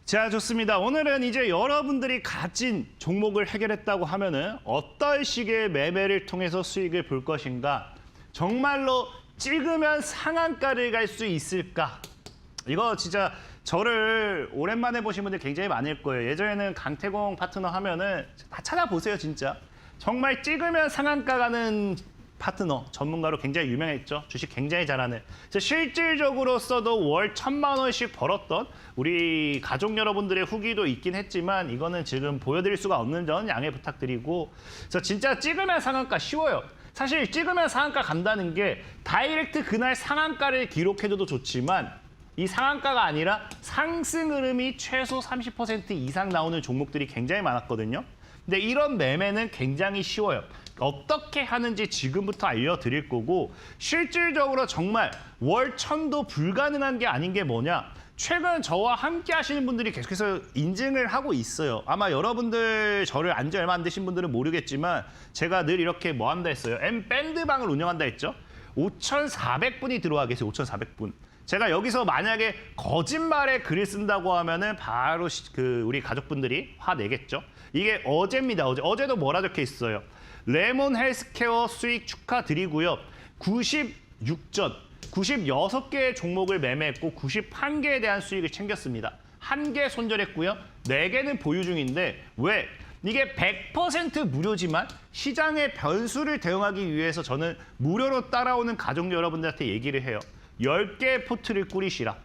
자, 좋습니다. 오늘은 이제 여러분들이 가진 종목을 해결했다고 하면은 어떤 식의 매매를 통해서 수익을 볼 것인가? 정말로 찍으면 상한가를 갈 수 있을까? 이거 진짜 저를 오랜만에 보신 분들 굉장히 많을 거예요. 예전에는 강태공 파트너 하면은 다 찾아보세요, 진짜. 정말 찍으면 상한가 가는 파트너, 전문가로 굉장히 유명했죠. 주식 굉장히 잘하는. 그래서 실질적으로 써도 월 1,000만 원씩 벌었던 우리 가족 여러분들의 후기도 있긴 했지만 이거는 지금 보여드릴 수가 없는 점 양해 부탁드리고, 그래서 진짜 찍으면 상한가 쉬워요. 사실 찍으면 상한가 간다는 게 다이렉트 그날 상한가를 기록해줘도 좋지만 이 상한가가 아니라 상승 흐름이 최소 30% 이상 나오는 종목들이 굉장히 많았거든요. 근데 이런 매매는 굉장히 쉬워요. 어떻게 하는지 지금부터 알려드릴 거고, 실질적으로 정말 월 1,000도 불가능한 게 아닌 게 뭐냐? 최근 저와 함께 하시는 분들이 계속해서 인증을 하고 있어요. 아마 여러분들 저를 안지 얼마 안 되신 분들은 모르겠지만 제가 늘 이렇게 뭐 한다 했어요. M밴드방을 운영한다 했죠. 5,400분이 들어와 계세요. 5,400분. 제가 여기서 만약에 거짓말에 글을 쓴다고 하면은 바로 우리 가족분들이 화내겠죠. 이게 어제입니다. 어제도 뭐라 적혀 있어요. 레몬 헬스케어 수익 축하드리고요. 96개의 종목을 매매했고 91개에 대한 수익을 챙겼습니다. 1개 손절했고요. 4개는 보유 중인데 왜? 이게 100% 무료지만 시장의 변수를 대응하기 위해서 저는 무료로 따라오는 가족 여러분들한테 얘기를 해요. 10개 포트를 꾸리시라.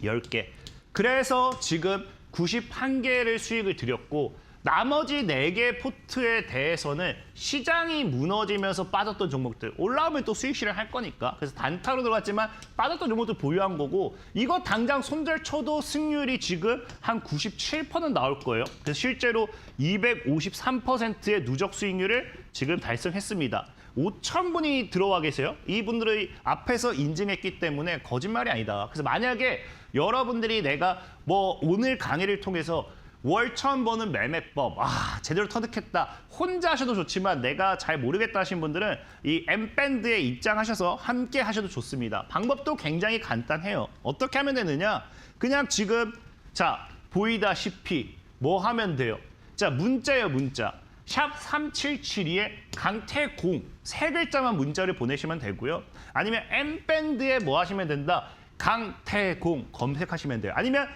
10개. 그래서 지금 91개를 수익을 드렸고 나머지 4개 포트에 대해서는 시장이 무너지면서 빠졌던 종목들, 올라오면 또 수익 실현할 거니까. 그래서 단타로 들어갔지만 빠졌던 종목들 보유한 거고, 이거 당장 손절 쳐도 승률이 지금 한 97% 나올 거예요. 그래서 실제로 253%의 누적 수익률을 지금 달성했습니다. 5,000분이 들어와 계세요. 이분들이 앞에서 인증했기 때문에 거짓말이 아니다. 그래서 만약에 여러분들이 내가 뭐 오늘 강의를 통해서 월 1,000 버는 매매법, 제대로 터득했다. 혼자 하셔도 좋지만 내가 잘 모르겠다 하신 분들은 이 M밴드에 입장하셔서 함께 하셔도 좋습니다. 방법도 굉장히 간단해요. 어떻게 하면 되느냐? 그냥 지금 자 보이다시피 뭐 하면 돼요? 자, 문자예요, 문자. 샵 3772에 강태공 3글자만 문자를 보내시면 되고요. 아니면 M밴드에 뭐 하시면 된다? 강태공 검색하시면 돼요. 아니면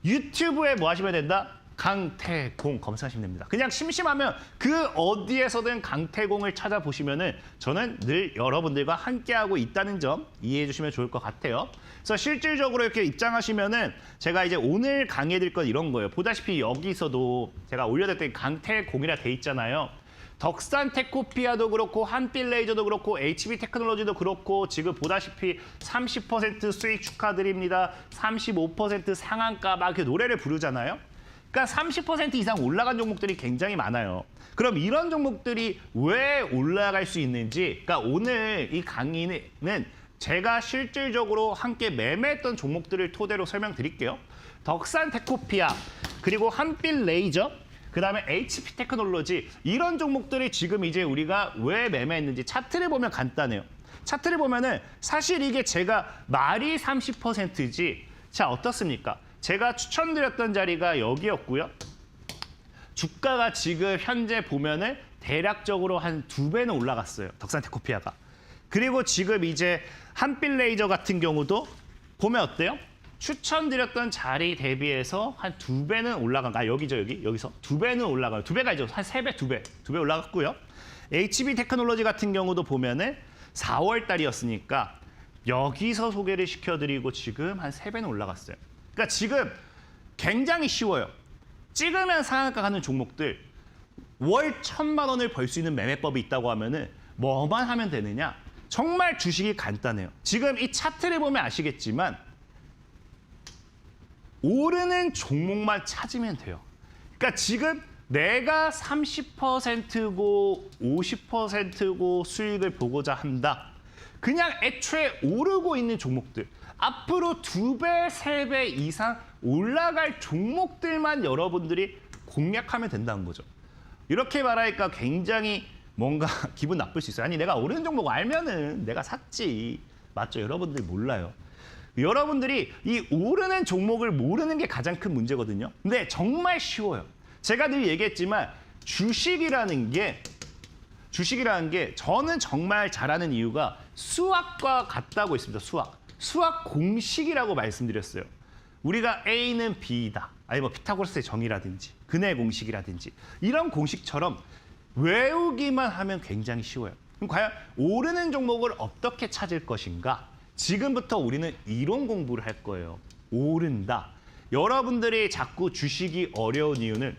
유튜브에 뭐 하시면 된다? 강태공 검색하시면 됩니다. 그냥 심심하면 그 어디에서든 강태공을 찾아보시면은 저는 늘 여러분들과 함께하고 있다는 점 이해해 주시면 좋을 것 같아요. 그래서 실질적으로 이렇게 입장하시면은 제가 이제 오늘 강의해 드릴 건 이런 거예요. 보다시피 여기서도 제가 올려드렸더니 강태공이라 돼 있잖아요. 덕산 테코피아도 그렇고 한빛레이저도 그렇고 HB테크놀로지도 그렇고 지금 보다시피 30% 수익 축하드립니다. 35% 상한가 막 이렇게 노래를 부르잖아요. 그러니까 30% 이상 올라간 종목들이 굉장히 많아요. 그럼 이런 종목들이 왜 올라갈 수 있는지, 그러니까 오늘 이 강의는 제가 실질적으로 함께 매매했던 종목들을 토대로 설명드릴게요. 덕산 테코피아, 그리고 한빛 레이저, 그다음에 HP 테크놀로지, 이런 종목들이 지금 이제 우리가 왜 매매했는지 차트를 보면 간단해요. 차트를 보면은 사실 이게 제가 말이 30%지. 자, 어떻습니까? 제가 추천드렸던 자리가 여기였고요. 주가가 지금 현재 보면은 대략적으로 한 2배는 올라갔어요. 덕산 테코피아가. 그리고 지금 이제 한빛 레이저 같은 경우도 보면 어때요? 추천드렸던 자리 대비해서 한 2배는 올라간, 여기죠, 여기서 2배는 올라가요. 2배가 아니죠. 한 3배, 2배 올라갔고요. HB 테크놀로지 같은 경우도 보면은 4월 달이었으니까 여기서 소개를 시켜드리고 지금 한 3배는 올라갔어요. 그러니까 지금 굉장히 쉬워요. 찍으면 상한가 가는 종목들, 월 1,000만 원을 벌 수 있는 매매법이 있다고 하면은 뭐만 하면 되느냐? 정말 주식이 간단해요. 지금 이 차트를 보면 아시겠지만 오르는 종목만 찾으면 돼요. 그러니까 지금 내가 30%고 50%고 수익을 보고자 한다. 그냥 애초에 오르고 있는 종목들, 앞으로 2배, 3배 이상 올라갈 종목들만 여러분들이 공략하면 된다는 거죠. 이렇게 말하니까 굉장히 뭔가 기분 나쁠 수 있어요. 아니, 내가 오르는 종목 알면은 내가 샀지. 맞죠? 여러분들 몰라요. 여러분들이 이 오르는 종목을 모르는 게 가장 큰 문제거든요. 근데 정말 쉬워요. 제가 늘 얘기했지만 주식이라는 게 저는 정말 잘하는 이유가 수학과 같다고 했습니다. 수학 공식이라고 말씀드렸어요. 우리가 A는 B이다. 아니 뭐 피타고라스의 정의라든지 근해 공식이라든지 이런 공식처럼 외우기만 하면 굉장히 쉬워요. 그럼 과연 오르는 종목을 어떻게 찾을 것인가? 지금부터 우리는 이론 공부를 할 거예요. 오른다. 여러분들이 자꾸 주식이 어려운 이유는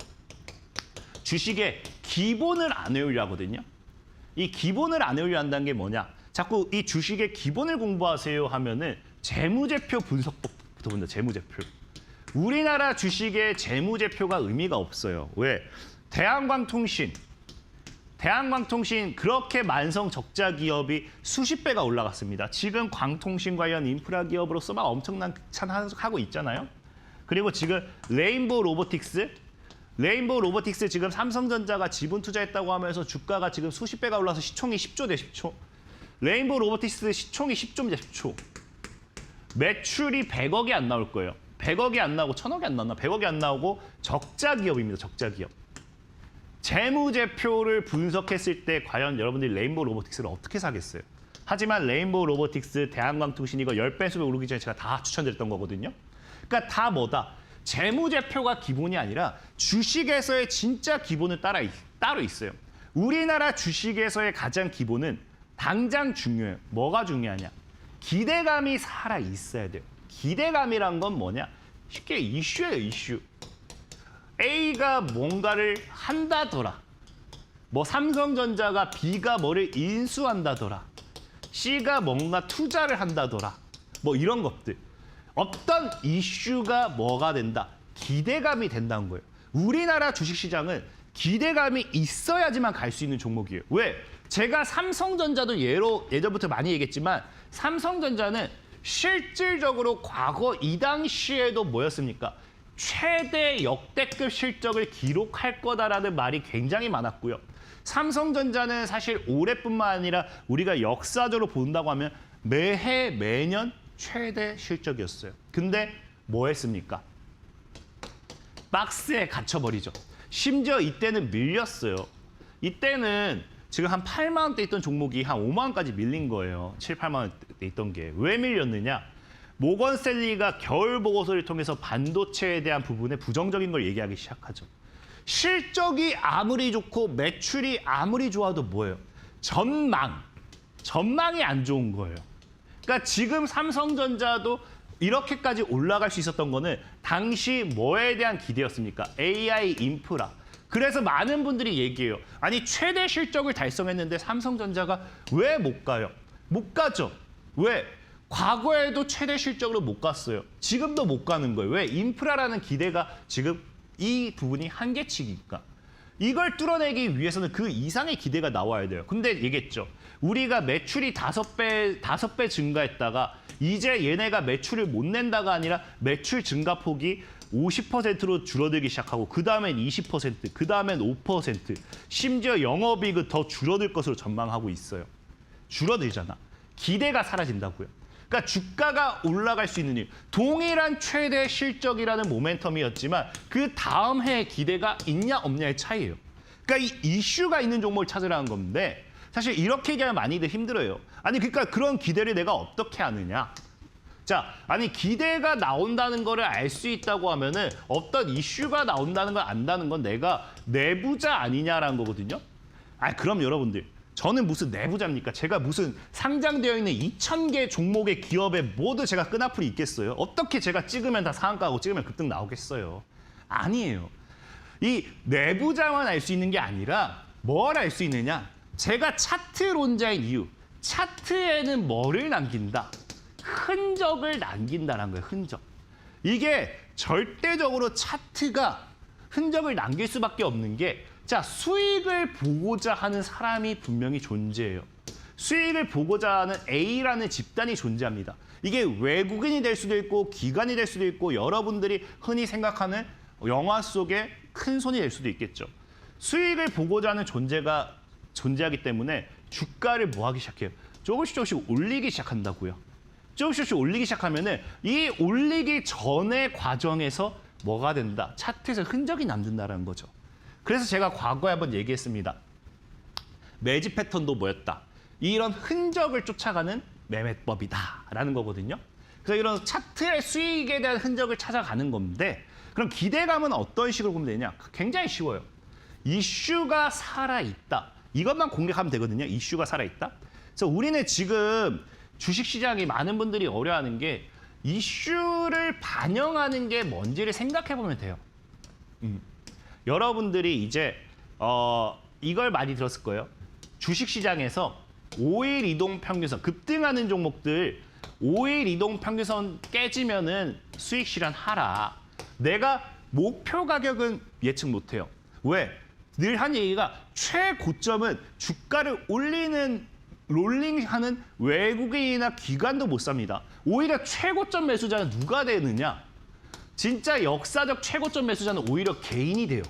주식의 기본을 안 외우려 하거든요. 이 기본을 안 외우려 한다는 게 뭐냐? 자꾸 이 주식의 기본을 공부하세요 하면은 재무제표 분석법부터 본다. 재무제표. 우리나라 주식의 재무제표가 의미가 없어요. 왜? 대한광통신 그렇게 만성 적자 기업이 수십 배가 올라갔습니다. 지금 광통신 관련 인프라 기업으로서 막 엄청난 하고 있잖아요. 그리고 지금 레인보우 로보틱스 지금 삼성전자가 지분 투자했다고 하면서 주가가 지금 수십 배가 올라서 시총이 10조 대 10초. 레인보우 로보틱스 시총이 10조 대 10초. 매출이 100억이 안 나올 거예요. 100억이 안 나오고 1000억이 안 나왔나? 100억이 안 나오고 적자 기업입니다. 적자 기업. 재무제표를 분석했을 때 과연 여러분들이 레인보우 로보틱스를 어떻게 사겠어요? 하지만 레인보우 로보틱스, 대한광통신 이거 10배수로 오르기 전에 제가 다 추천드렸던 거거든요. 그러니까 다 뭐다? 재무제표가 기본이 아니라 주식에서의 진짜 기본은 따로 있어요. 우리나라 주식에서의 가장 기본은 당장 중요해요. 뭐가 중요하냐? 기대감이 살아 있어야 돼요. 기대감이란 건 뭐냐? 쉽게 이슈예요, 이슈. A가 뭔가를 한다더라. 뭐 삼성전자가 B가 뭐를 인수한다더라. C가 뭔가 투자를 한다더라. 뭐 이런 것들. 어떤 이슈가 뭐가 된다? 기대감이 된다는 거예요. 우리나라 주식시장은 기대감이 있어야지만 갈 수 있는 종목이에요. 왜? 제가 삼성전자도 예전부터 많이 얘기했지만 삼성전자는 실질적으로 과거 이 당시에도 뭐였습니까? 최대 역대급 실적을 기록할 거다라는 말이 굉장히 많았고요. 삼성전자는 사실 올해뿐만 아니라 우리가 역사적으로 본다고 하면 매해 매년 최대 실적이었어요. 근데 뭐 했습니까? 박스에 갇혀버리죠. 심지어 이때는 밀렸어요. 이때는 지금 한 8만 원대 있던 종목이 한 5만 원까지 밀린 거예요. 7, 8만 원대 있던 게. 왜 밀렸느냐? 모건 스탠리가 겨울 보고서를 통해서 반도체에 대한 부분에 부정적인 걸 얘기하기 시작하죠. 실적이 아무리 좋고 매출이 아무리 좋아도 뭐예요? 전망이 안 좋은 거예요. 그러니까 지금 삼성전자도 이렇게까지 올라갈 수 있었던 거는 당시 뭐에 대한 기대였습니까? AI 인프라. 그래서 많은 분들이 얘기해요. 아니 최대 실적을 달성했는데 삼성전자가 왜 못 가요? 못 가죠. 왜? 과거에도 최대 실적으로 못 갔어요. 지금도 못 가는 거예요. 왜? 인프라라는 기대가 지금 이 부분이 한계치니까. 이걸 뚫어내기 위해서는 그 이상의 기대가 나와야 돼요. 근데 얘기했죠. 우리가 매출이 5배 증가했다가 이제 얘네가 매출을 못 낸다가 아니라 매출 증가폭이 50%로 줄어들기 시작하고 그 다음엔 20%, 그 다음엔 5%, 심지어 영업이익은 더 줄어들 것으로 전망하고 있어요. 줄어들잖아. 기대가 사라진다고요. 그러니까 주가가 올라갈 수 있는 이유. 동일한 최대 실적이라는 모멘텀이었지만 그 다음 해에 기대가 있냐 없냐의 차이예요. 그러니까 이 이슈가 있는 종목을 찾으라는 건데 사실 이렇게 얘기하면 많이들 힘들어요. 아니 그러니까 그런 기대를 내가 어떻게 하느냐. 자, 아니 기대가 나온다는 거를 알 수 있다고 하면은 어떤 이슈가 나온다는 걸 안다는 건 내가 내부자 아니냐라는 거거든요. 아, 그럼 여러분들 저는 무슨 내부자입니까? 제가 무슨 상장되어 있는 2,000개 종목의 기업에 모두 제가 끈앞풀이 있겠어요? 어떻게 제가 찍으면 다 상한가고 찍으면 급등 나오겠어요? 아니에요. 이 내부자만 알 수 있는 게 아니라 뭘 알 수 있느냐? 제가 차트론자인 이유. 차트에는 뭐를 남긴다? 흔적을 남긴다는 거예요. 흔적. 이게 절대적으로 차트가 흔적을 남길 수밖에 없는 게 자, 수익을 보고자 하는 사람이 분명히 존재해요. 수익을 보고자 하는 A라는 집단이 존재합니다. 이게 외국인이 될 수도 있고 기관이 될 수도 있고 여러분들이 흔히 생각하는 영화 속의 큰 손이 될 수도 있겠죠. 수익을 보고자 하는 존재가 존재하기 때문에 주가를 뭐 하기 시작해요? 조금씩 올리기 시작한다고요. 조금씩 올리기 시작하면은 이 올리기 전의 과정에서 뭐가 된다? 차트에서 흔적이 남는다는 거죠. 그래서 제가 과거에 한번 얘기했습니다. 매집 패턴도 뭐였다? 이런 흔적을 쫓아가는 매매법이다라는 거거든요. 그래서 이런 차트의 수익에 대한 흔적을 찾아가는 건데 그럼 기대감은 어떤 식으로 보면 되냐? 굉장히 쉬워요. 이슈가 살아있다. 이것만 공략하면 되거든요. 이슈가 살아있다. 그래서 우리는 지금 주식시장이 많은 분들이 어려워하는 게 이슈를 반영하는 게 뭔지를 생각해 보면 돼요. 여러분들이 이제 이걸 많이 들었을 거예요. 주식시장에서 5일 이동 평균선, 급등하는 종목들 5일 이동 평균선 깨지면은 수익 실현하라. 내가 목표 가격은 예측 못해요. 왜? 늘 한 얘기가 최고점은 주가를 올리는 롤링하는 외국인이나 기관도 못 삽니다. 오히려 최고점 매수자는 누가 되느냐? 진짜 역사적 최고점 매수자는 오히려 개인이 돼요.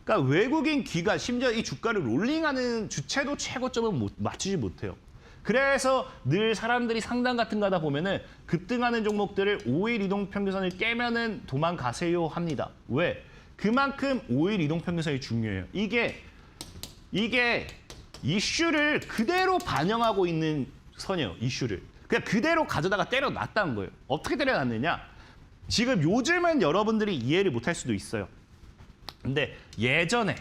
그러니까 외국인 기관, 심지어 이 주가를 롤링하는 주체도 최고점을 맞추지 못해요. 그래서 늘 사람들이 상담 같은 거 하다 보면은 급등하는 종목들을 5일 이동평균선을 깨면은 도망가세요 합니다. 왜? 그만큼 5일 이동평균선이 중요해요. 이게 이슈를 그대로 반영하고 있는 선이에요. 이슈를. 그냥 그대로 가져다가 때려놨다는 거예요. 어떻게 때려놨느냐? 지금 요즘은 여러분들이 이해를 못할 수도 있어요. 근데 예전에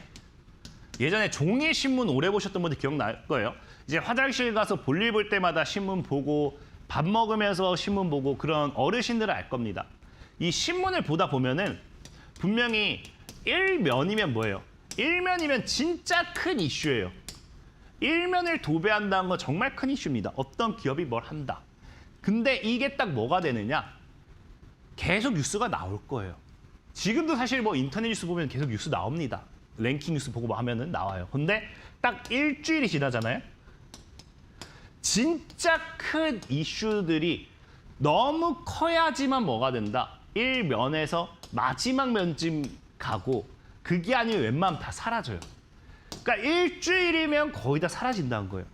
종이 신문 오래 보셨던 분들 기억날 거예요. 이제 화장실 가서 볼일 볼 때마다 신문 보고 밥 먹으면서 신문 보고 그런 어르신들은 알 겁니다. 이 신문을 보다 보면은 분명히 일면이면 뭐예요? 일면이면 진짜 큰 이슈예요. 일면을 도배한다는 건 정말 큰 이슈입니다. 어떤 기업이 뭘 한다. 근데 이게 딱 뭐가 되느냐? 계속 뉴스가 나올 거예요. 지금도 사실 뭐 인터넷 뉴스 보면 계속 뉴스 나옵니다. 랭킹 뉴스 보고 뭐 하면은 나와요. 근데 딱 일주일이 지나잖아요. 진짜 큰 이슈들이 너무 커야지만 뭐가 된다. 일면에서 마지막 면쯤 가고 그게 아니면 웬만하면 다 사라져요. 그러니까 일주일이면 거의 다 사라진다는 거예요.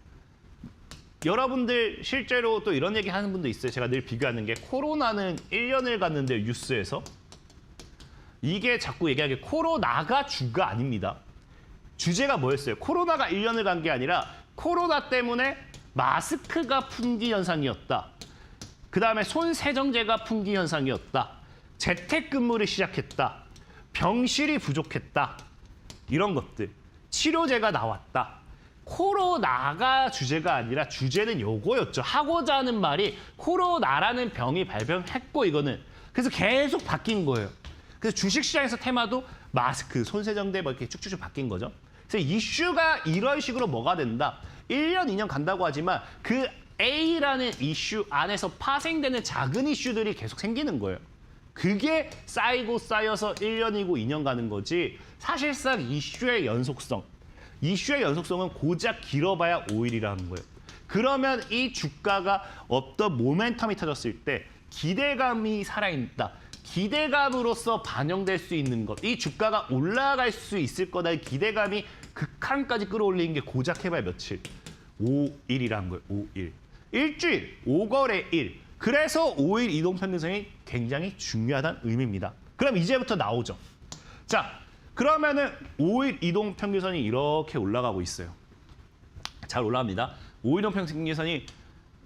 여러분들 실제로 또 이런 얘기 하는 분도 있어요. 제가 늘 비교하는 게 코로나는 1년을 갔는데 뉴스에서 이게 자꾸 얘기하는 게 코로나가 주가 아닙니다. 주제가 뭐였어요? 코로나가 1년을 간 게 아니라 코로나 때문에 마스크가 품귀 현상이었다. 그다음에 손세정제가 품귀 현상이었다. 재택근무를 시작했다. 병실이 부족했다. 이런 것들. 치료제가 나왔다. 코로나가 주제가 아니라 주제는 요거였죠. 하고자 하는 말이 코로나라는 병이 발병했고 이거는. 그래서 계속 바뀐 거예요. 그래서 주식시장에서 테마도 마스크, 손세정제 뭐 이렇게 쭉쭉쭉 바뀐 거죠. 그래서 이슈가 이런 식으로 뭐가 된다. 1년, 2년 간다고 하지만 그 A라는 이슈 안에서 파생되는 작은 이슈들이 계속 생기는 거예요. 그게 쌓이고 쌓여서 1년이고 2년 가는 거지 사실상 이슈의 연속성은 고작 길어봐야 5일이라는 거예요. 그러면 이 주가가 어떤 모멘텀이 터졌을 때 기대감이 살아있다. 기대감으로서 반영될 수 있는 것. 이 주가가 올라갈 수 있을 거다의 기대감이 극한까지 끌어올리는 게 고작 해봐야 며칠. 5일이라는 거예요. 5일. 일주일. 5거래 1. 그래서 5일 이동평균선이 굉장히 중요하다는 의미입니다. 그럼 이제부터 나오죠. 자, 그러면은 5일 이동평균선이 이렇게 올라가고 있어요. 잘 올라갑니다. 5일 이동평균선이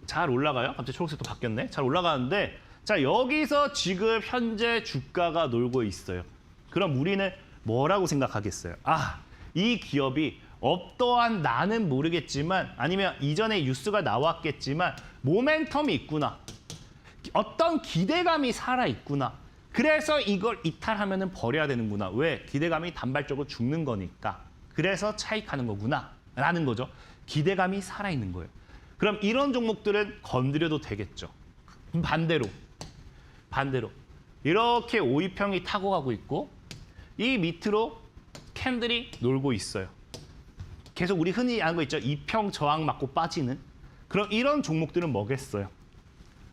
잘 올라가요. 갑자기 초록색도 바뀌었네. 잘 올라가는데 자, 여기서 지금 현재 주가가 놀고 있어요. 그럼 우리는 뭐라고 생각하겠어요? 아, 이 기업이 어떠한 나는 모르겠지만 아니면 이전에 뉴스가 나왔겠지만 모멘텀이 있구나. 어떤 기대감이 살아있구나. 그래서 이걸 이탈하면 버려야 되는구나. 왜? 기대감이 단발적으로 죽는 거니까. 그래서 차익하는 거구나. 라는 거죠. 기대감이 살아있는 거예요. 그럼 이런 종목들은 건드려도 되겠죠. 반대로 이렇게 5위평이 타고 가고 있고 이 밑으로 캔들이 놀고 있어요. 계속 우리 흔히 아는 거 있죠. 이평 저항 맞고 빠지는. 그럼 이런 종목들은 뭐겠어요?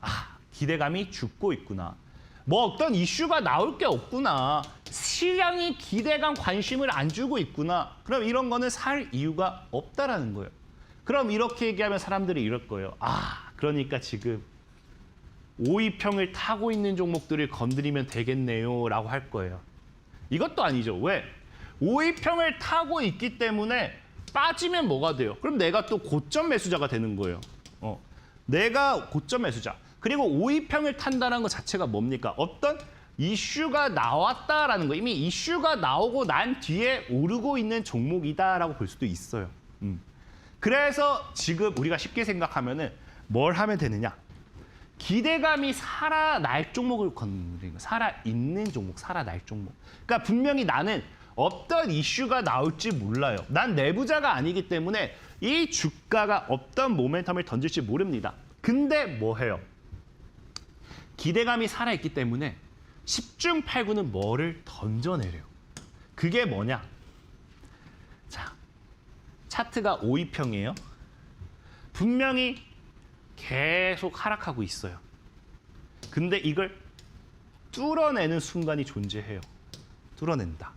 아, 기대감이 죽고 있구나. 뭐 어떤 이슈가 나올 게 없구나. 시장이 기대감 관심을 안 주고 있구나. 그럼 이런 거는 살 이유가 없다라는 거예요. 그럼 이렇게 얘기하면 사람들이 이럴 거예요. 아, 그러니까 지금 5위평을 타고 있는 종목들을 건드리면 되겠네요 라고 할 거예요. 이것도 아니죠. 왜? 5위평을 타고 있기 때문에 빠지면 뭐가 돼요? 그럼 내가 또 고점 매수자가 되는 거예요. 내가 고점 매수자. 그리고 5위평을 탄다는 것 자체가 뭡니까? 어떤 이슈가 나왔다라는 거. 이미 이슈가 나오고 난 뒤에 오르고 있는 종목이다라고 볼 수도 있어요. 그래서 지금 우리가 쉽게 생각하면은 뭘 하면 되느냐? 기대감이 살아날 종목을 건드리는 거. 살아있는 종목, 살아날 종목. 그러니까 분명히 나는 어떤 이슈가 나올지 몰라요. 난 내부자가 아니기 때문에 이 주가가 어떤 모멘텀을 던질지 모릅니다. 근데 뭐 해요? 기대감이 살아있기 때문에 10중 8구는 뭐를 던져내려요. 그게 뭐냐? 자, 차트가 5위평이에요. 분명히 계속 하락하고 있어요. 근데 이걸 뚫어내는 순간이 존재해요. 뚫어낸다.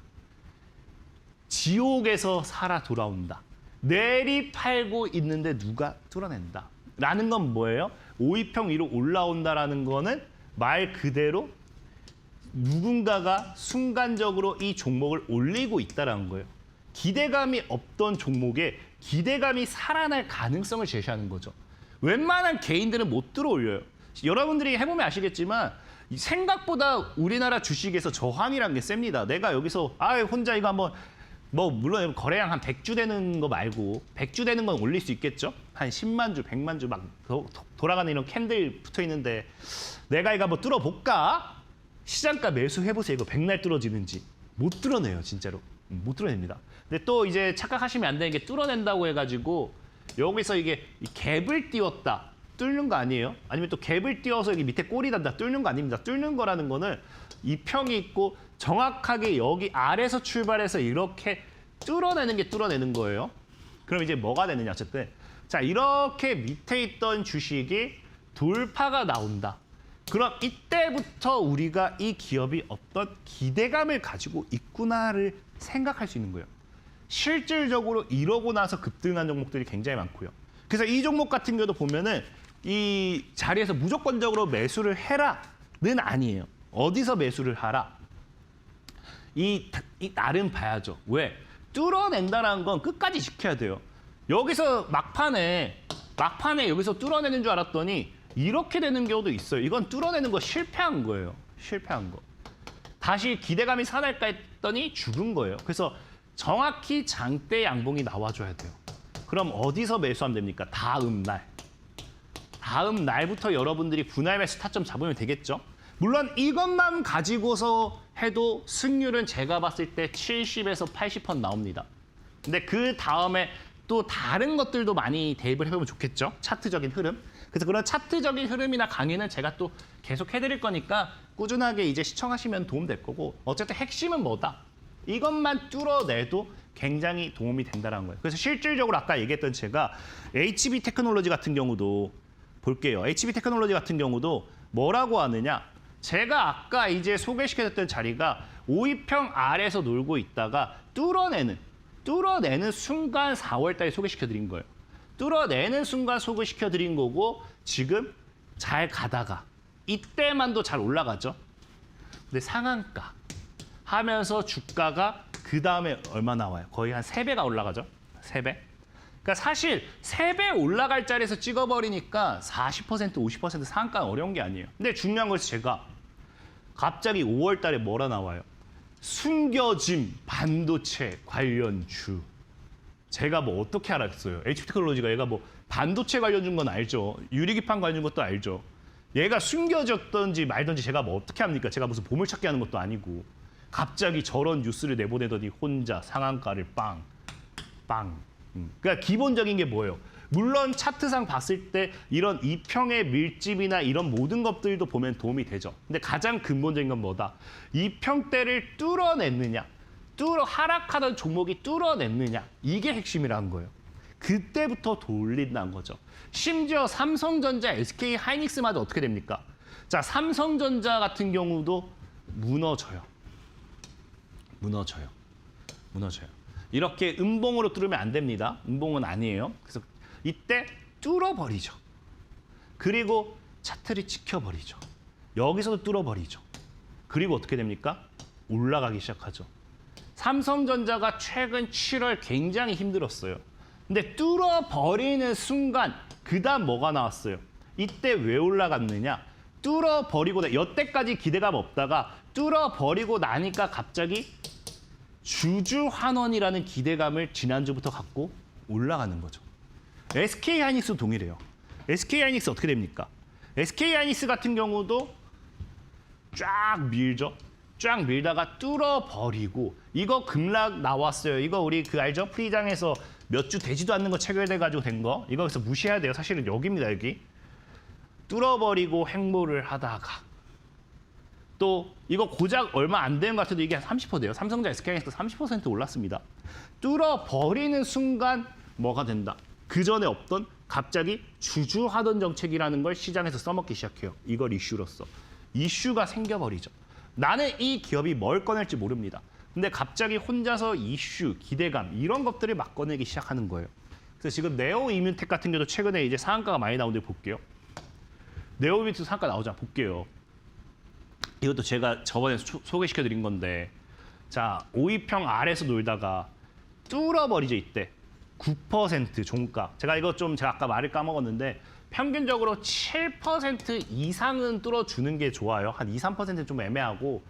지옥에서 살아 돌아온다. 내리 팔고 있는데 누가 뚫어낸다. 라는 건 뭐예요? 5위평 위로 올라온다라는 거는 말 그대로 누군가가 순간적으로 이 종목을 올리고 있다는 거예요. 기대감이 없던 종목에 기대감이 살아날 가능성을 제시하는 거죠. 웬만한 개인들은 못 들어올려요. 여러분들이 해보면 아시겠지만 생각보다 우리나라 주식에서 저항이라는 게 셉니다. 내가 여기서 혼자 이거 한번 뭐 물론 거래량 한 100주 되는 거 말고 100주 되는 건 올릴 수 있겠죠? 한 10만 주, 100만 주 막 돌아가는 이런 캔들 붙어 있는데 내가 이거 한번 뚫어볼까? 시장가 매수해보세요. 이거 백날 뚫어지는지. 못 뚫어내요, 진짜로. 못 뚫어냅니다. 근데 또 이제 착각하시면 안 되는 게 뚫어낸다고 해가지고 여기서 이게 갭을 띄웠다. 뚫는 거 아니에요? 아니면 또 갭을 띄워서 여기 밑에 꼬리 단다. 뚫는 거 아닙니다. 뚫는 거라는 거는 이 평이 있고 정확하게 여기 아래에서 출발해서 이렇게 뚫어내는 게 뚫어내는 거예요. 그럼 이제 뭐가 되느냐 어쨌든. 자, 이렇게 밑에 있던 주식이 돌파가 나온다. 그럼 이때부터 우리가 이 기업이 어떤 기대감을 가지고 있구나를 생각할 수 있는 거예요. 실질적으로 이러고 나서 급등한 종목들이 굉장히 많고요. 그래서 이 종목 같은 경우도 보면은 이 자리에서 무조건적으로 매수를 해라는 아니에요. 어디서 매수를 하라? 이 나름 봐야죠. 왜? 뚫어낸다는 건 끝까지 지켜야 돼요. 여기서 막판에 여기서 뚫어내는 줄 알았더니 이렇게 되는 경우도 있어요. 이건 뚫어내는 거 실패한 거예요. 실패한 거. 다시 기대감이 살아날까 했더니 죽은 거예요. 그래서 정확히 장대 양봉이 나와줘야 돼요. 그럼 어디서 매수하면 됩니까? 다음 날. 다음 날부터 여러분들이 분할 매수 타점 잡으면 되겠죠? 물론 이것만 가지고서 해도 승률은 제가 봤을 때 70에서 80% 나옵니다. 근데 그 다음에 또 다른 것들도 많이 대입을 해보면 좋겠죠? 차트적인 흐름. 그래서 그런 차트적인 흐름이나 강의는 제가 또 계속 해드릴 거니까 꾸준하게 이제 시청하시면 도움 될 거고 어쨌든 핵심은 뭐다? 이것만 뚫어내도 굉장히 도움이 된다는 거예요. 그래서 실질적으로 아까 얘기했던 제가 HB 테크놀로지 같은 경우도 볼게요. HB 테크놀로지 같은 경우도 뭐라고 하느냐? 제가 아까 이제 소개시켜줬던 자리가 5위평 아래에서 놀고 있다가 뚫어내는 순간 4월 달에 소개시켜드린 거예요. 뚫어내는 순간 소개시켜드린 거고 지금 잘 가다가 이때만도 잘 올라가죠. 근데 상한가 하면서 주가가 그 다음에 얼마 나와요? 거의 한 3배가 올라가죠. 3배. 그러니까 사실 3배 올라갈 자리에서 찍어버리니까 40%, 50% 상한가는 어려운 게 아니에요. 근데 중요한 것이 제가 갑자기 5월 달에 뭐라 나와요? 숨겨진 반도체 관련주. 제가 뭐 어떻게 알았어요? HB테크놀로지가 얘가 뭐 반도체 관련주인 건 알죠. 유리기판 관련주인 것도 알죠. 얘가 숨겨졌던지 말던지 제가 뭐 어떻게 합니까? 제가 무슨 보물찾기 하는 것도 아니고. 갑자기 저런 뉴스를 내보내더니 혼자 상한가를 빵. 그러니까 기본적인 게 뭐예요? 물론 차트상 봤을 때 이런 이평의 밀집이나 이런 모든 것들도 보면 도움이 되죠. 근데 가장 근본적인 건 뭐다? 이평대를 뚫어냈느냐, 하락하던 종목이 뚫어냈느냐, 이게 핵심이라는 거예요. 그때부터 돌린다는 거죠. 심지어 삼성전자, SK 하이닉스마저 어떻게 됩니까? 자, 삼성전자 같은 경우도 무너져요. 이렇게 음봉으로 뚫으면 안 됩니다. 음봉은 아니에요. 그래서 이때 뚫어버리죠. 그리고 차트를 지켜버리죠. 여기서도 뚫어버리죠. 그리고 어떻게 됩니까? 올라가기 시작하죠. 삼성전자가 최근 7월 굉장히 힘들었어요. 근데 뚫어버리는 순간 그다음 뭐가 나왔어요? 이때 왜 올라갔느냐? 뚫어버리고 여태까지 기대감 없다가 뚫어버리고 나니까 갑자기 주주환원이라는 기대감을 지난주부터 갖고 올라가는 거죠. SK하이닉스 동일해요. SK하이닉스 어떻게 됩니까? SK하이닉스 같은 경우도 쫙 밀죠. 쫙 밀다가 뚫어버리고 이거 급락 나왔어요. 이거 우리 알죠? 프리장에서 몇 주 되지도 않는 거 체결돼가지고 된 거. 이거 그래서 무시해야 돼요. 사실은 여기입니다. 여기. 뚫어버리고 행보를 하다가 또 이거 고작 얼마 안 되는 것 같아도 이게 한 30% 돼요. 삼성전자 SK하이닉스 30% 올랐습니다. 뚫어버리는 순간 뭐가 된다. 그 전에 없던 갑자기 주주하던 정책이라는 걸 시장에서 써먹기 시작해요. 이걸 이슈로서. 이슈가 생겨버리죠. 나는 이 기업이 뭘 꺼낼지 모릅니다. 근데 갑자기 혼자서 이슈, 기대감 이런 것들을 막 꺼내기 시작하는 거예요. 그래서 지금 네오이뮤텍 같은 경우도 최근에 이제 상한가가 많이 나오는데 볼게요. 네오이뮤텍 상한가 나오자 볼게요. 이것도 제가 저번에 소개시켜드린 건데 자 5위평 아래에서 놀다가 뚫어버리죠. 이때 9% 종가. 제가 이거 좀 제가 아까 말을 까먹었는데 평균적으로 7% 이상은 뚫어주는 게 좋아요. 한 2, 3%는 좀 애매하고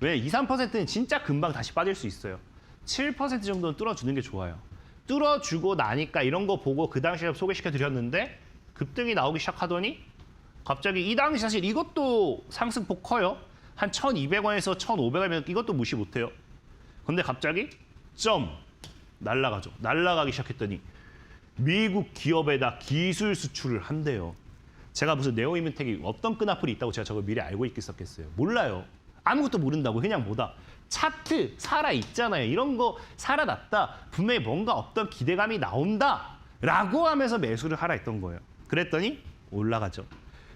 왜 2, 3%는 진짜 금방 다시 빠질 수 있어요. 7% 정도는 뚫어주는 게 좋아요. 뚫어주고 나니까 이런 거 보고 그 당시에 소개시켜드렸는데 급등이 나오기 시작하더니 갑자기 이 당시 사실 이것도 상승폭 커요. 한 1,200원에서 1,500원이면 이것도 무시 못해요. 근데 갑자기 날아가죠. 날아가기 시작했더니 미국 기업에다 기술 수출을 한대요. 제가 무슨 네오이뮤텍이 어떤 끈앞풀이 있다고 제가 저걸 미리 알고 있겠었겠어요. 몰라요. 아무것도 모른다고 그냥 뭐다. 차트 살아있잖아요. 이런 거 살아났다. 분명히 뭔가 어떤 기대감이 나온다. 라고 하면서 매수를 하라 했던 거예요. 그랬더니 올라가죠.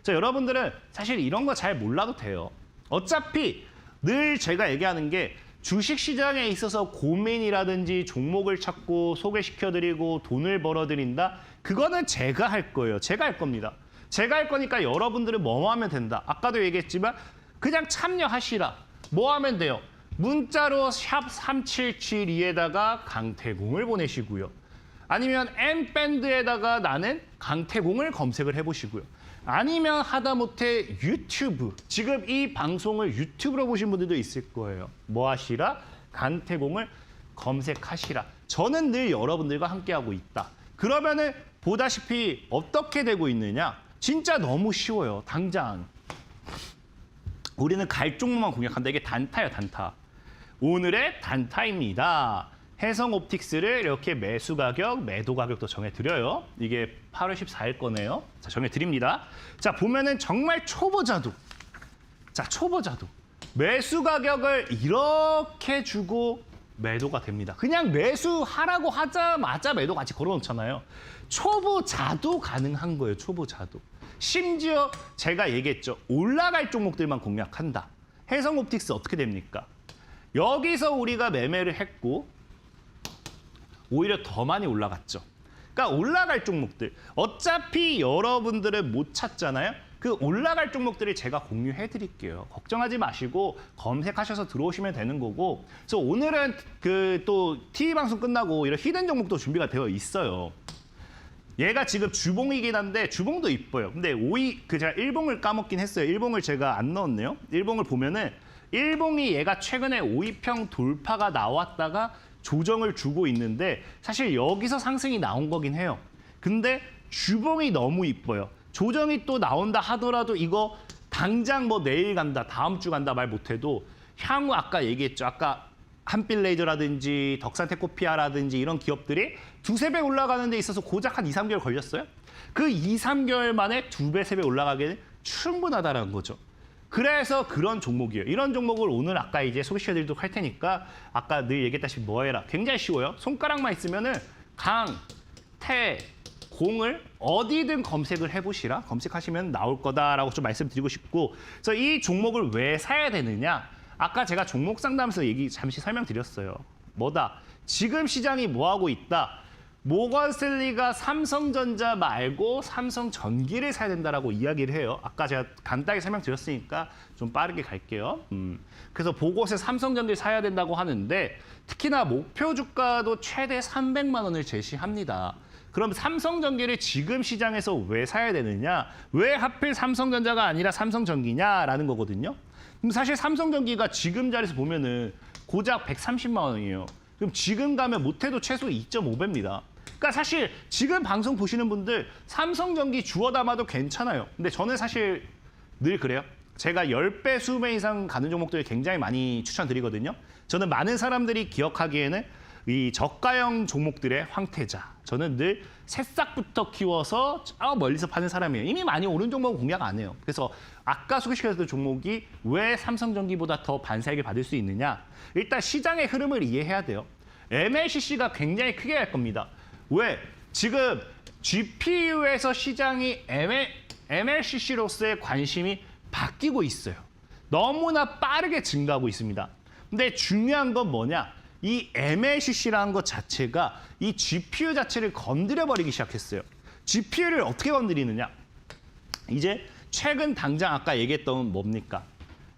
자, 여러분들은 사실 이런 거 잘 몰라도 돼요. 어차피 늘 제가 얘기하는 게 주식시장에 있어서 고민이라든지 종목을 찾고 소개시켜드리고 돈을 벌어드린다. 그거는 제가 할 거예요. 제가 할 겁니다. 제가 할 거니까 여러분들은 뭐 하면 된다. 아까도 얘기했지만 그냥 참여하시라. 뭐 하면 돼요? 문자로 샵 3772에다가 강태공을 보내시고요. 아니면 M밴드에다가 나는 강태공을 검색을 해보시고요. 아니면 하다못해 유튜브. 지금 이 방송을 유튜브로 보신 분들도 있을 거예요. 뭐 하시라? 강태공을 검색하시라. 저는 늘 여러분들과 함께하고 있다. 그러면은 보다시피 어떻게 되고 있느냐? 진짜 너무 쉬워요. 당장. 우리는 갈 종목만 공략한다. 이게 단타예요, 단타. 오늘의 단타입니다. 해성옵틱스를 이렇게 매수 가격, 매도 가격도 정해드려요. 이게 8월 14일 거네요. 자, 정해드립니다. 자, 보면은 정말 초보자도. 자, 초보자도. 매수 가격을 이렇게 주고 매도가 됩니다. 그냥 매수하라고 하자마자 매도 같이 걸어놓잖아요. 초보자도 가능한 거예요, 초보자도. 심지어 제가 얘기했죠. 올라갈 종목들만 공략한다. 해성옵틱스 어떻게 됩니까? 여기서 우리가 매매를 했고 오히려 더 많이 올라갔죠. 그러니까 올라갈 종목들. 어차피 여러분들은 못 찾잖아요. 그 올라갈 종목들을 제가 공유해 드릴게요. 걱정하지 마시고 검색하셔서 들어오시면 되는 거고. 그래서 오늘은 그 또 TV 방송 끝나고 이런 히든 종목도 준비가 되어 있어요. 얘가 지금 주봉이긴 한데 주봉도 이뻐요. 근데 제가 일봉을 까먹긴 했어요. 일봉을 제가 안 넣었네요. 일봉을 보면은 일봉이 얘가 최근에 5위평 돌파가 나왔다가 조정을 주고 있는데 사실 여기서 상승이 나온 거긴 해요. 근데 주봉이 너무 이뻐요. 조정이 또 나온다 하더라도 이거 당장 뭐 내일 간다, 다음 주 간다 말 못해도 향후 아까 얘기했죠. 아까 한빛레이저라든지 덕산테코피아라든지 이런 기업들이 두세 배 올라가는 데 있어서 고작 한 2, 3개월 걸렸어요. 그 2, 3개월 만에 2배, 3배 올라가기는 충분하다는 거죠. 그래서 그런 종목이에요. 이런 종목을 오늘 아까 이제 소개시켜드리도록 할 테니까 아까 늘 얘기했다시피 뭐 해라. 굉장히 쉬워요. 손가락만 있으면은 강, 태, 공을 어디든 검색을 해보시라. 검색하시면 나올 거다라고 좀 말씀드리고 싶고 그래서 이 종목을 왜 사야 되느냐. 아까 제가 종목 상담에서 잠시 설명드렸어요. 뭐다? 지금 시장이 뭐하고 있다? 모건 스탠리가 삼성전자 말고 삼성전기를 사야 된다라고 이야기를 해요. 아까 제가 간단하게 설명드렸으니까 좀 빠르게 갈게요. 그래서 보고서에 삼성전기를 사야 된다고 하는데 특히나 목표 주가도 최대 300만 원을 제시합니다. 그럼 삼성전기를 지금 시장에서 왜 사야 되느냐? 왜 하필 삼성전자가 아니라 삼성전기냐라는 거거든요. 그럼 사실 삼성전기가 지금 자리에서 보면은 고작 130만 원이에요. 그럼 지금 가면 못해도 최소 2.5배입니다. 그러니까 사실 지금 방송 보시는 분들 삼성전기 주워 담아도 괜찮아요. 근데 저는 사실 늘 그래요. 제가 10배, 20배 이상 가는 종목들을 굉장히 많이 추천드리거든요. 저는 많은 사람들이 기억하기에는 이 저가형 종목들의 황태자. 저는 늘 새싹부터 키워서 저 멀리서 파는 사람이에요. 이미 많이 오른 종목은 공략 안 해요. 그래서 아까 소개시켜드린 종목이 왜 삼성전기보다 더 반사익을 받을 수 있느냐. 일단 시장의 흐름을 이해해야 돼요. MLCC가 굉장히 크게 갈 겁니다. 왜? 지금 GPU에서 시장이 MLCC로서의 관심이 바뀌고 있어요. 너무나 빠르게 증가하고 있습니다. 근데 중요한 건 뭐냐? 이 MLCC라는 것 자체가 이 GPU 자체를 건드려버리기 시작했어요. GPU를 어떻게 건드리느냐? 이제 최근 당장 아까 얘기했던 뭡니까?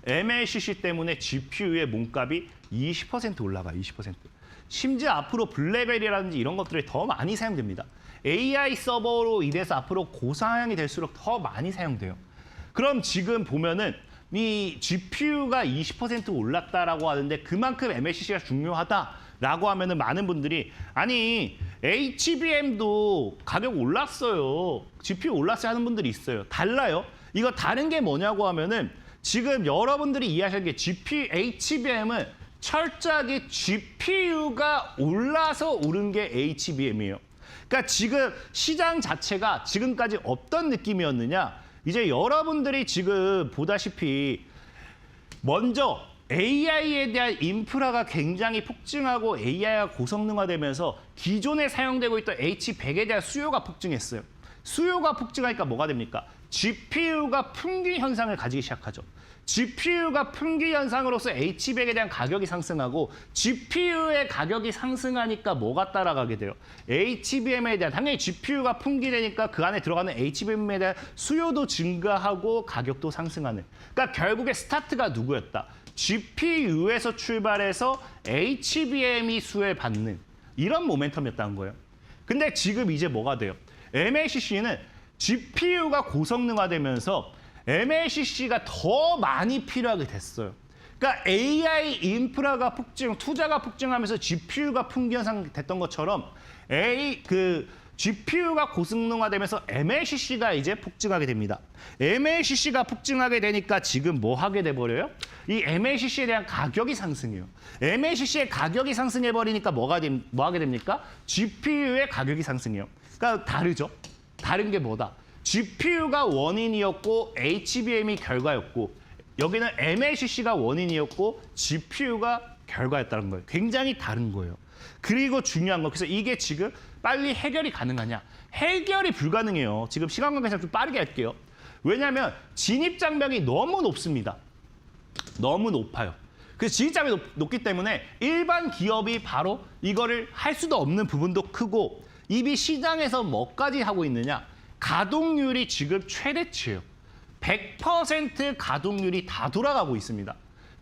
MLCC 때문에 GPU의 몸값이 20% 올라가요. 20%. 심지어 앞으로 블랙베리라든지 이런 것들이 더 많이 사용됩니다. AI 서버로 인해서 앞으로 고사양이 될수록 더 많이 사용돼요. 그럼 지금 보면은 이 GPU가 20% 올랐다라고 하는데 그만큼 MLCC가 중요하다라고 하면은 많은 분들이 아니 HBM도 가격 올랐어요. GPU 올랐어요 하는 분들이 있어요. 달라요. 이거 다른 게 뭐냐고 하면은 지금 여러분들이 이해하시는 게 HBM은 철저하게 GPU가 올라서 오른 게 HBM이에요. 그러니까 지금 시장 자체가 지금까지 어떤 느낌이었느냐? 이제 여러분들이 지금 보다시피 먼저 AI에 대한 인프라가 굉장히 폭증하고 AI가 고성능화되면서 기존에 사용되고 있던 H100에 대한 수요가 폭증했어요. 수요가 폭증하니까 뭐가 됩니까? GPU가 품귀 현상을 가지기 시작하죠. GPU가 품귀 현상으로서 H100에 대한 가격이 상승하고 GPU의 가격이 상승하니까 뭐가 따라가게 돼요? HBM에 대한 당연히 GPU가 품귀되니까 그 안에 들어가는 HBM에 대한 수요도 증가하고 가격도 상승하는. 그러니까 결국에 스타트가 누구였다? GPU에서 출발해서 HBM이 수혜받는 이런 모멘텀이었다는 거예요. 근데 지금 이제 뭐가 돼요? MLCC는 GPU가 고성능화되면서 MLCC가 더 많이 필요하게 됐어요. 그러니까 AI 인프라가 폭증, 투자가 폭증하면서 GPU가 품귀 현상 됐던 것처럼 GPU가 고성능화되면서 MLCC가 이제 폭증하게 됩니다. MLCC가 폭증하게 되니까 지금 뭐 하게 돼버려요? 이 MLCC에 대한 가격이 상승해요. MLCC의 가격이 상승해버리니까 뭐 하게 됩니까? GPU의 가격이 상승해요. 그러니까 다르죠? 다른 게 뭐다? GPU가 원인이었고 HBM이 결과였고 여기는 MLCC가 원인이었고 GPU가 결과였다는 거예요. 굉장히 다른 거예요. 그리고 중요한 거, 그래서 이게 지금 빨리 해결이 가능하냐? 해결이 불가능해요. 지금 시간 관계상 좀 빠르게 할게요. 왜냐하면 진입장벽이 너무 높습니다. 너무 높아요. 그래서 진입장벽이 높기 때문에 일반 기업이 바로 이거를 할 수도 없는 부분도 크고 이미 시장에서 뭐까지 하고 있느냐? 가동률이 지금 최대치예요. 100% 가동률이 다 돌아가고 있습니다.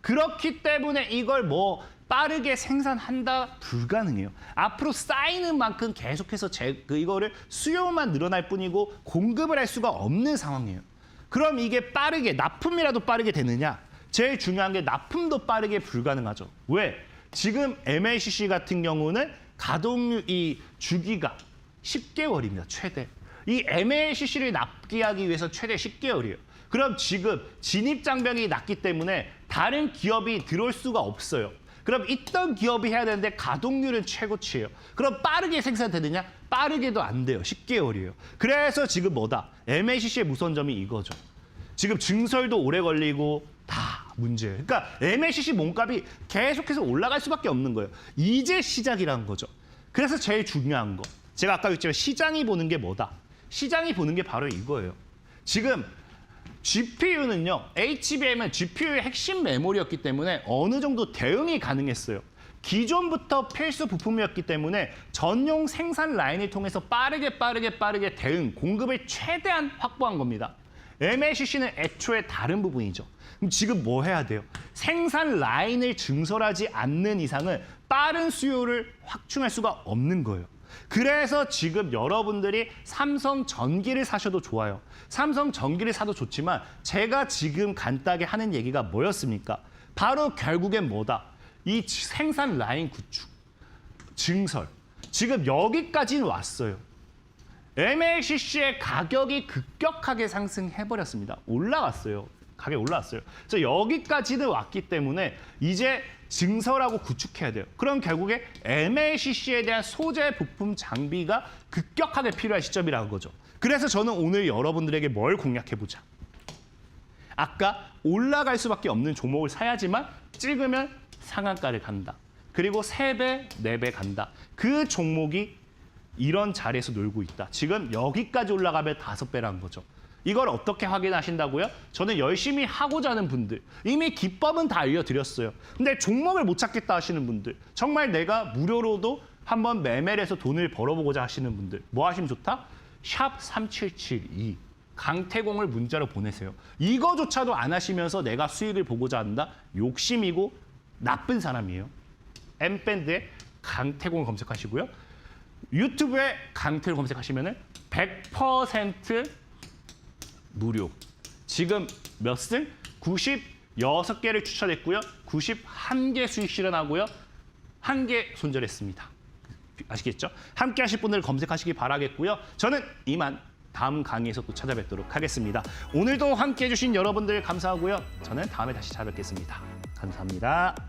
그렇기 때문에 이걸 뭐 빠르게 생산한다? 불가능해요. 앞으로 쌓이는 만큼 계속해서 이거를 수요만 늘어날 뿐이고 공급을 할 수가 없는 상황이에요. 그럼 이게 빠르게, 납품이라도 빠르게 되느냐? 제일 중요한 게 납품도 빠르게 불가능하죠. 왜? 지금 MLCC 같은 경우는 가동률, 이 주기가 10개월입니다. 최대. 이 MLCC를 납기하기 위해서 최대 10개월이에요. 그럼 지금 진입장벽이 낮기 때문에 다른 기업이 들어올 수가 없어요. 그럼 있던 기업이 해야 되는데 가동률은 최고치예요. 그럼 빠르게 생산되느냐? 빠르게도 안 돼요. 10개월이에요. 그래서 지금 뭐다? MLCC의 무서운 점이 이거죠. 지금 증설도 오래 걸리고 다 문제예요. 그러니까 MLCC 몸값이 계속해서 올라갈 수밖에 없는 거예요. 이제 시작이라는 거죠. 그래서 제일 중요한 거. 제가 아까 얘기했지만 시장이 보는 게 뭐다? 시장이 보는 게 바로 이거예요. 지금 GPU는요, HBM은 GPU의 핵심 메모리였기 때문에 어느 정도 대응이 가능했어요. 기존부터 필수 부품이었기 때문에 전용 생산 라인을 통해서 빠르게 대응, 공급을 최대한 확보한 겁니다. MLCC는 애초에 다른 부분이죠. 그럼 지금 뭐 해야 돼요? 생산 라인을 증설하지 않는 이상은 빠른 수요를 확충할 수가 없는 거예요. 그래서 지금 여러분들이 삼성 전기를 사셔도 좋아요. 삼성 전기를 사도 좋지만 제가 지금 간단하게 하는 얘기가 뭐였습니까? 바로 결국엔 뭐다? 이 생산 라인 구축, 증설. 지금 여기까지는 왔어요. MLCC의 가격이 급격하게 상승해버렸습니다. 올라갔어요. 가격이 올라왔어요. 그래서 여기까지는 왔기 때문에 이제 증설하고 구축해야 돼요. 그럼 결국에 MLCC에 대한 소재, 부품, 장비가 급격하게 필요한 시점이라는 거죠. 그래서 저는 오늘 여러분들에게 뭘 공략해보자. 아까 올라갈 수밖에 없는 종목을 사야지만 찍으면 상한가를 간다. 그리고 3배, 4배 간다. 그 종목이 이런 자리에서 놀고 있다. 지금 여기까지 올라가면 5배라는 거죠. 이걸 어떻게 확인하신다고요? 저는 열심히 하고자 하는 분들, 이미 기법은 다 알려드렸어요. 근데 종목을 못 찾겠다 하시는 분들, 정말 내가 무료로도 한번 매매를 해서 돈을 벌어보고자 하시는 분들, 뭐 하시면 좋다? 샵 3772. 강태공을 문자로 보내세요. 이거조차도 안 하시면서 내가 수익을 보고자 한다? 욕심이고 나쁜 사람이에요. M밴드에 강태공을 검색하시고요. 유튜브에 강태를 검색하시면 100% 무료. 지금 몇 승? 96개를 추천했고요. 91개 수익 실현하고요. 1개 손절했습니다. 아시겠죠? 함께 하실 분들 검색하시기 바라겠고요. 저는 이만 다음 강의에서 또 찾아뵙도록 하겠습니다. 오늘도 함께 해주신 여러분들 감사하고요. 저는 다음에 다시 찾아뵙겠습니다. 감사합니다.